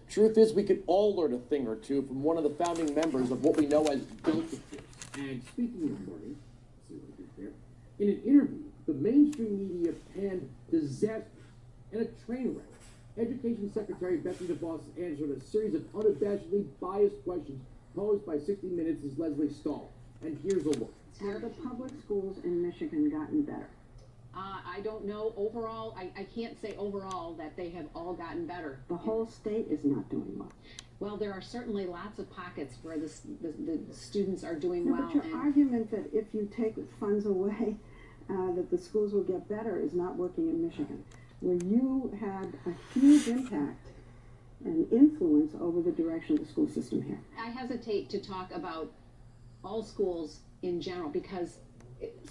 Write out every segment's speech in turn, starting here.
Truth is, we could all learn a thing or two from one of the founding members of what we know as Delta Force. And speaking of learning, let's see what I did there. In an interview, the mainstream media panned disaster and a train wreck. Education Secretary Betsy DeVos answered a series of unabashedly biased questions posed by 60 Minutes' Leslie Stahl. And here's a look. Have the public schools in Michigan gotten better? I don't know overall. I can't say overall that they have all gotten better. The whole state is not doing well. Well, there are certainly lots of pockets where the students are doing No, well. but your argument that if you take funds away, that the schools will get better is not working in Michigan, where you had a huge impact and influence over the direction of the school system here. I hesitate to talk about all schools in general because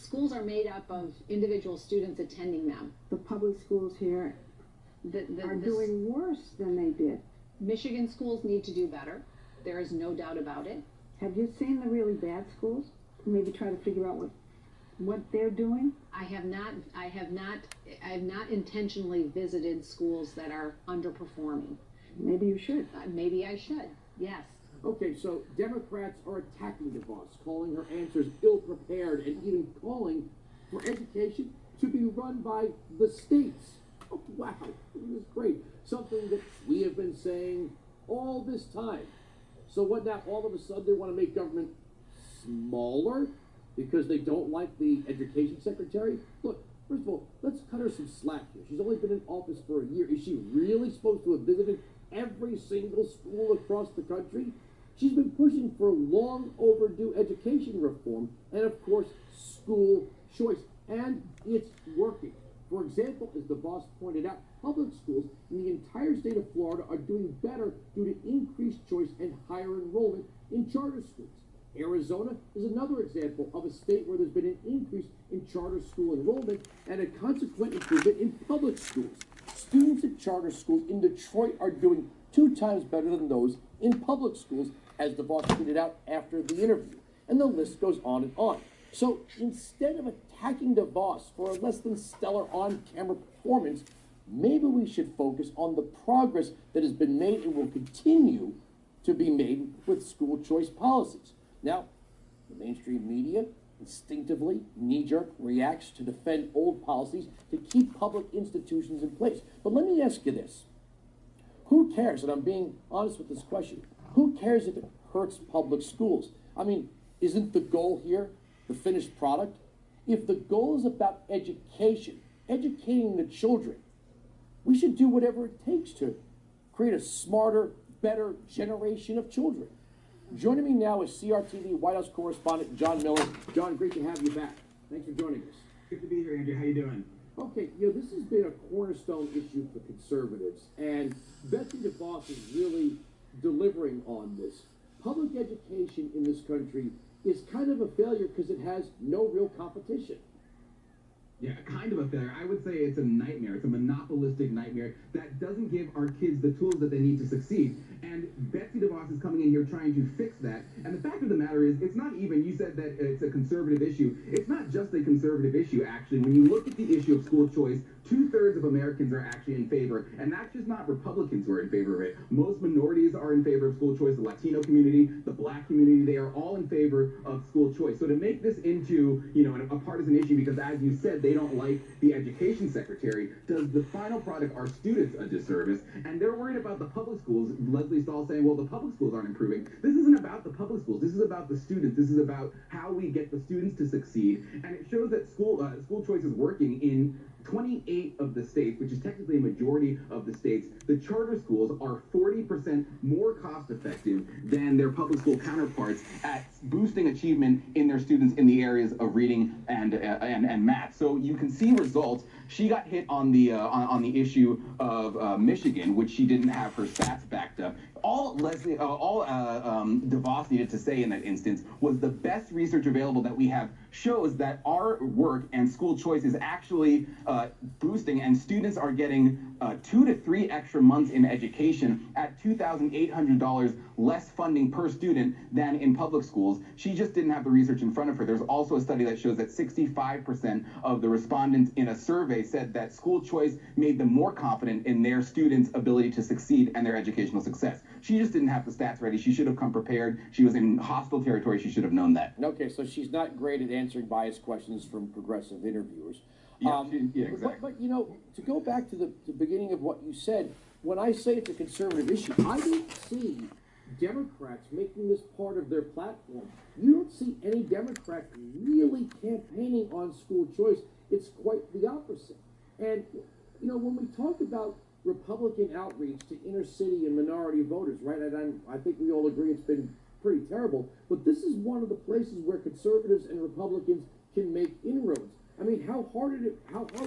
schools are made up of individual students attending them. The public schools here are doing worse than they did. Michigan schools need to do better. There is no doubt about it. Have you seen the really bad schools? Maybe try to figure out what they're doing? I have not intentionally visited schools that are underperforming. Maybe you should. Maybe I should, yes. Okay, so Democrats are attacking DeVos, calling her answers ill-prepared, and even calling for education to be run by the states. Oh, wow, this is great. Something that we have been saying all this time. So what now, all of a sudden they want to make government smaller because they don't like the education secretary? Look, first of all, let's cut her some slack here. She's only been in office for a year. Is she really supposed to have visited every single school across the country? She's been pushing for long overdue education reform and, of course, school choice. And it's working. For example, as DeVos pointed out, public schools in the entire state of Florida are doing better due to increased choice and higher enrollment in charter schools. Arizona is another example of a state where there's been an increase in charter school enrollment and a consequent improvement in public schools. Students at charter schools in Detroit are doing 2 times better than those in public schools, as DeVos tweeted out after the interview. And the list goes on and on. So instead of attacking DeVos for a less than stellar on-camera performance, maybe we should focus on the progress that has been made and will continue to be made with school choice policies. Now, the mainstream media instinctively, knee-jerk, reacts to defend old policies to keep public institutions in place. But let me ask you this. Who cares, and I'm being honest with this question, who cares if it hurts public schools? I mean, isn't the goal here the finished product? If the goal is about education, educating the children, we should do whatever it takes to create a smarter, better generation of children. Joining me now is CRTV White House correspondent John Miller. John, great to have you back. Thanks for joining us. Good to be here, Andrew. How you doing? Okay, this has been a cornerstone issue for conservatives, and Betsy DeVos is really delivering on this. Public education in this country is kind of a failure because it has no real competition. Yeah, kind of a failure. I would say it's a nightmare. It's a monopolistic nightmare that doesn't give our kids the tools that they need to succeed. And Betsy DeVos is coming in here trying to fix that. And the fact of the matter is, it's not even, you said that it's a conservative issue. It's not just a conservative issue, actually. When you look at the issue of school choice, 2/3 of Americans are actually in favor. And that's just not Republicans who are in favor of it. Most minorities are in favor of school choice. The Latino community, the Black community, they are all in favor of school choice. So to make this into, a partisan issue, because as you said, they don't like the education secretary, does the final product our students a disservice. And they're worried about the public schools. Leslie Stahl saying, well, the public schools aren't improving. This isn't about the public schools. This is about the students. This is about how we get the students to succeed. And it shows that school choice is working in 28 of the states, which is technically a majority of the states. The charter schools are 40% more cost effective than their public school counterparts at boosting achievement in their students in the areas of reading and math. So you can see results. She got hit on the issue of Michigan, which she didn't have her stats backed up. All DeVos needed to say in that instance was the best research available that we have shows that our work and school choice is actually boosting, and students are getting 2 to 3 extra months in education at $2,800 less funding per student than in public schools. She just didn't have the research in front of her. There's also a study that shows that 65% of the respondents in a survey survey said that school choice made them more confident in their students' ability to succeed and their educational success. She just didn't have the stats ready. She should have come prepared. She was in hostile territory. She should have known that. Okay, so she's not great at answering biased questions from progressive interviewers. Yeah, exactly. But you know, to go back to the beginning of what you said, when I say it's a conservative issue, I don't see Democrats making this part of their platform. You don't see any Democrat really campaigning on school choice. It's quite the opposite. And, you know, when we talk about Republican outreach to inner city and minority voters, right, and I think we all agree it's been pretty terrible, but this is one of the places where conservatives and Republicans can make inroads. I mean, how hard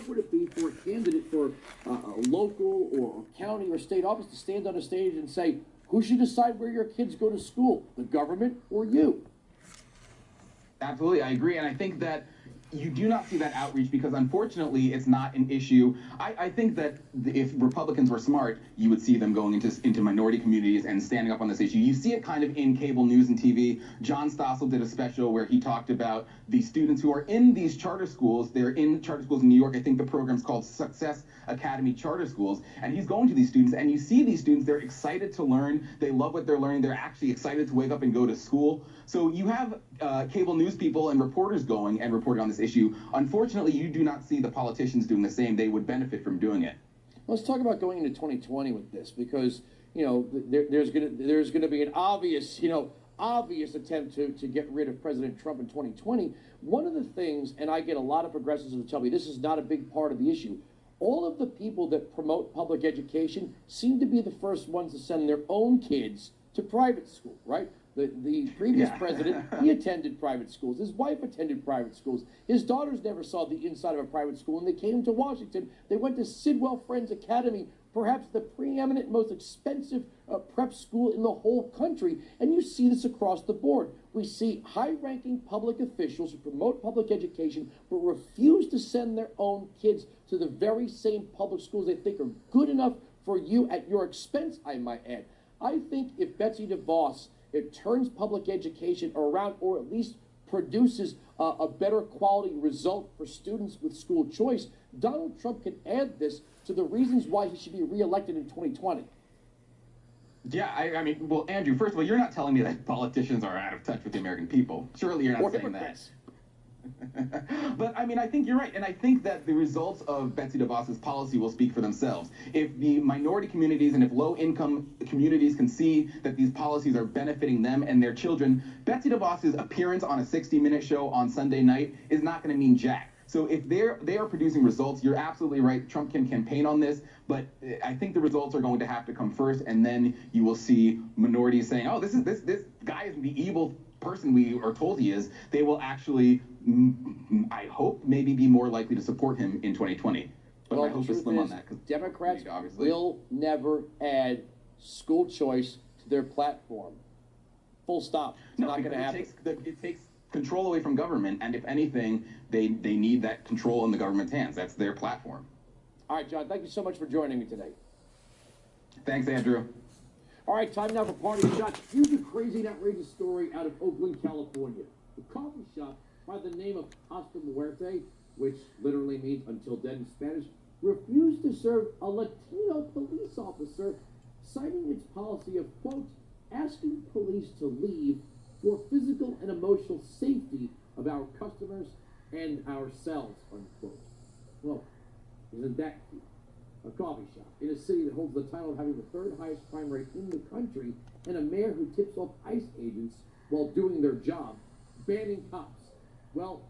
would it be for a candidate for a local or county or state office to stand on a stage and say, who should decide where your kids go to school, the government or you? Absolutely, I agree, and I think that you do not see that outreach because, unfortunately, it's not an issue. I think that if Republicans were smart, you would see them going into minority communities and standing up on this issue. You see it kind of in cable news and TV. John Stossel did a special where he talked about the students who are in these charter schools. They're in charter schools in New York. I think the program's called Success Academy Charter Schools. And he's going to these students, and you see these students, they're excited to learn. They love what they're learning. They're actually excited to wake up and go to school. So you have cable news people and reporters going and reporting on this issue. Unfortunately, you do not see the politicians doing the same. They would benefit from doing it. Let's talk about going into 2020 with this, because you know there's gonna be an obvious attempt to get rid of President Trump in 2020. One of the things, and I get a lot of progressives who tell me this is not a big part of the issue. All of the people that promote public education seem to be the first ones to send their own kids to private school, right? The previous president, he attended private schools. His wife attended private schools. His daughters never saw the inside of a private school. And they came to Washington. They went to Sidwell Friends Academy, perhaps the preeminent, most expensive prep school in the whole country. And you see this across the board. We see high-ranking public officials who promote public education but refuse to send their own kids to the very same public schools they think are good enough for you at your expense, I might add. I think if Betsy DeVos turns public education around, or at least produces a better quality result for students with school choice, Donald Trump can add this to the reasons why he should be reelected in 2020. Yeah, I mean, well, Andrew, first of all, you're not telling me that politicians are out of touch with the American people. Surely you're not Or saying hypocrites. that. But I mean, I think you're right, and I think that the results of Betsy DeVos's policy will speak for themselves. If the minority communities and if low-income communities can see that these policies are benefiting them and their children, Betsy DeVos's appearance on a 60-minute show on Sunday night is not going to mean jack. So if they are producing results, you're absolutely right. Trump can campaign on this, but I think the results are going to have to come first, and then you will see minorities saying, "Oh, this guy is the evil person we are told he is." They will actually, I hope, maybe be more likely to support him in 2020. But Well, I hope the it's truth slim on is, that. Democrats obviously will never add school choice to their platform. Full stop. It's No, not going to because happen. it takes control away from government, and if anything, they need that control in the government's hands. That's their platform. All right, John, thank you so much for joining me today. Thanks, Andrew. All right, time now for Party Shots. Here's a crazy and outrageous story out of Oakland, California. A coffee shop by the name of Hasta Muerte, which literally means until dead in Spanish, refused to serve a Latino police officer, citing its policy of, quote, asking police to leave for physical and emotional safety of our customers and ourselves, unquote. Well, isn't that cute? A coffee shop in a city that holds the title of having the third highest crime rate in the country, and a mayor who tips off ICE agents while doing their job, banning cops. Well,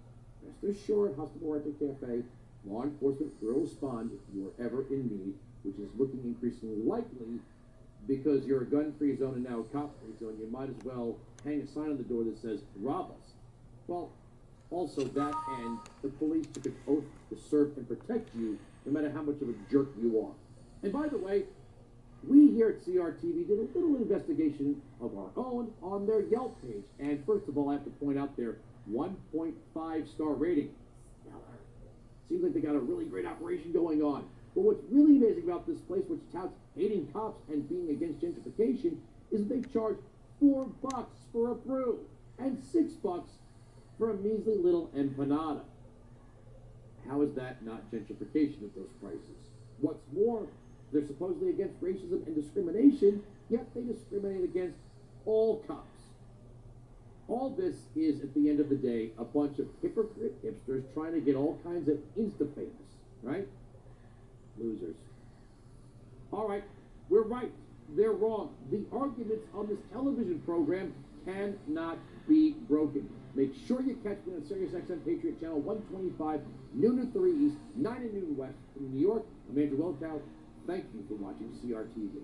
rest assured, Hasta Muerte Cafe, law enforcement will respond if you are ever in need, which is looking increasingly likely because you're a gun-free zone and now a cop-free zone. You might as well hang a sign on the door that says, rob us. Well, also that, and the police took an oath to serve and protect you no matter how much of a jerk you are. And by the way, we here at CRTV did a little investigation of our own on their Yelp page. And first of all, I have to point out their 1.5-star rating. Stellar. Seems like they got a really great operation going on. But what's really amazing about this place, which touts hating cops and being against gentrification, is that they charge $4 for a brew and $6 for a measly little empanada. How is is that not gentrification at those prices? What's more, they're supposedly against racism and discrimination, yet they discriminate against all cops. All this is, at the end of the day, a bunch of hypocrite hipsters trying to get all kinds of insta-famous, right? Losers. All right, we're right. They're wrong. The arguments on this television program cannot be broken. Make sure you catch me on SiriusXM Patriot Channel 125, noon to 3 East, 9 to noon West. From New York, I'm Andrew Wilkow. Thank you for watching CRTV.